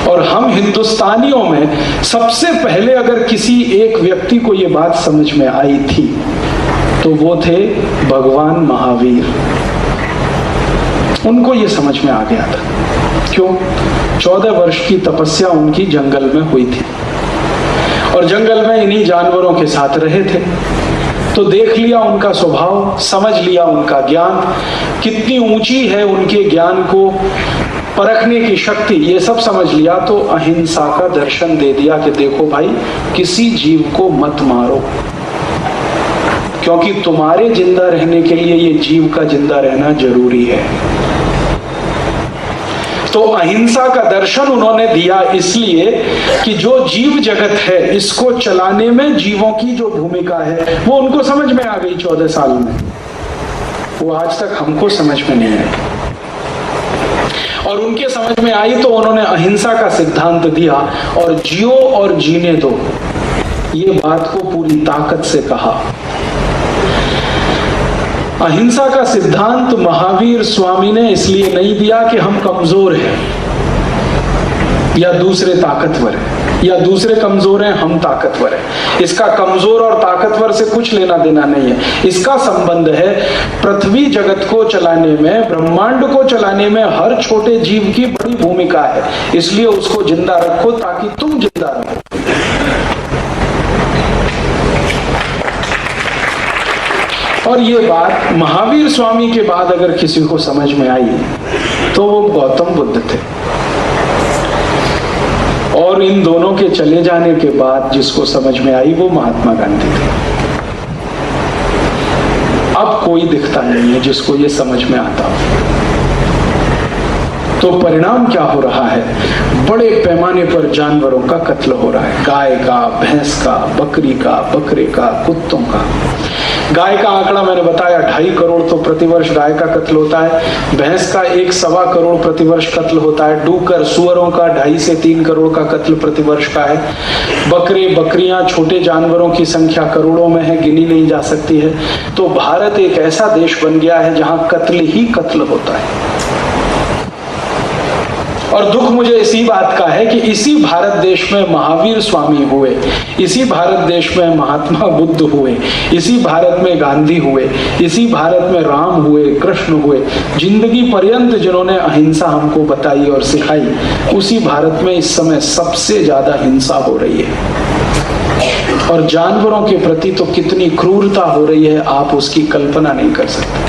और हम हिंदुस्तानियों में सबसे पहले अगर किसी एक व्यक्ति को ये बात समझ में आई थी तो वो थे भगवान महावीर। उनको ये समझ में आ गया था। क्यों? 14 वर्ष की तपस्या उनकी जंगल में हुई थी और जंगल में इन्हीं जानवरों के साथ रहे थे, तो देख लिया उनका स्वभाव, समझ लिया उनका ज्ञान कितनी ऊंची है, उनके ज्ञान को परखने की शक्ति, ये सब समझ लिया। तो अहिंसा का दर्शन दे दिया कि देखो भाई, किसी जीव को मत मारो, क्योंकि तुम्हारे जिंदा रहने के लिए ये जीव का जिंदा रहना जरूरी है। तो अहिंसा का दर्शन उन्होंने दिया इसलिए कि जो जीव जगत है इसको चलाने में जीवों की जो भूमिका है वो उनको समझ में आ गई 14 साल में। वो आज तक हमको समझ में नहीं आई, और उनके समझ में आई तो उन्होंने अहिंसा का सिद्धांत दिया और जियो और जीने दो, ये बात को पूरी ताकत से कहा। अहिंसा का सिद्धांत महावीर स्वामी ने इसलिए नहीं दिया कि हम कमजोर हैं या दूसरे ताकतवर हैं, या दूसरे कमजोर हैं हम ताकतवर हैं। इसका कमजोर और ताकतवर से कुछ लेना देना नहीं है। इसका संबंध है पृथ्वी जगत को चलाने में, ब्रह्मांड को चलाने में हर छोटे जीव की बड़ी भूमिका है, इसलिए उसको जिंदा रखो ताकि तुम जिंदा रहो। और ये बात महावीर स्वामी के बाद अगर किसी को समझ में आई तो वो गौतम बुद्ध थे, और इन दोनों के चले जाने के बाद जिसको समझ में आई वो महात्मा गांधी थे। अब कोई दिखता नहीं है जिसको ये समझ में आता हो। तो परिणाम क्या हो रहा है? बड़े पैमाने पर जानवरों का कत्ल हो रहा है, गाय का, भैंस का, बकरी का, बकरे का, कुत्तों का। गाय का आंकड़ा मैंने बताया 2.5 करोड़ तो प्रतिवर्ष गाय का कत्ल होता है। भैंस का 1.25 करोड़ प्रतिवर्ष कत्ल होता है। डूकर, सुअरों का 2.5 से 3 करोड़ का कत्ल प्रतिवर्ष का है। बकरे, बकरियां, छोटे जानवरों की संख्या करोड़ों में है, गिनी नहीं जा सकती है। तो भारत एक ऐसा देश बन गया है जहां कत्ल ही कत्ल होता है। और दुख मुझे इसी बात का है कि इसी भारत देश में महावीर स्वामी हुए, इसी भारत देश में महात्मा बुद्ध हुए, इसी भारत में गांधी हुए, इसी भारत में राम हुए, कृष्ण हुए। जिंदगी पर्यंत जिन्होंने अहिंसा हमको बताई और सिखाई, उसी भारत में इस समय सबसे ज्यादा हिंसा हो रही है। और जानवरों के प्रति तो कितनी क्रूरता हो रही है, आप उसकी कल्पना नहीं कर सकते।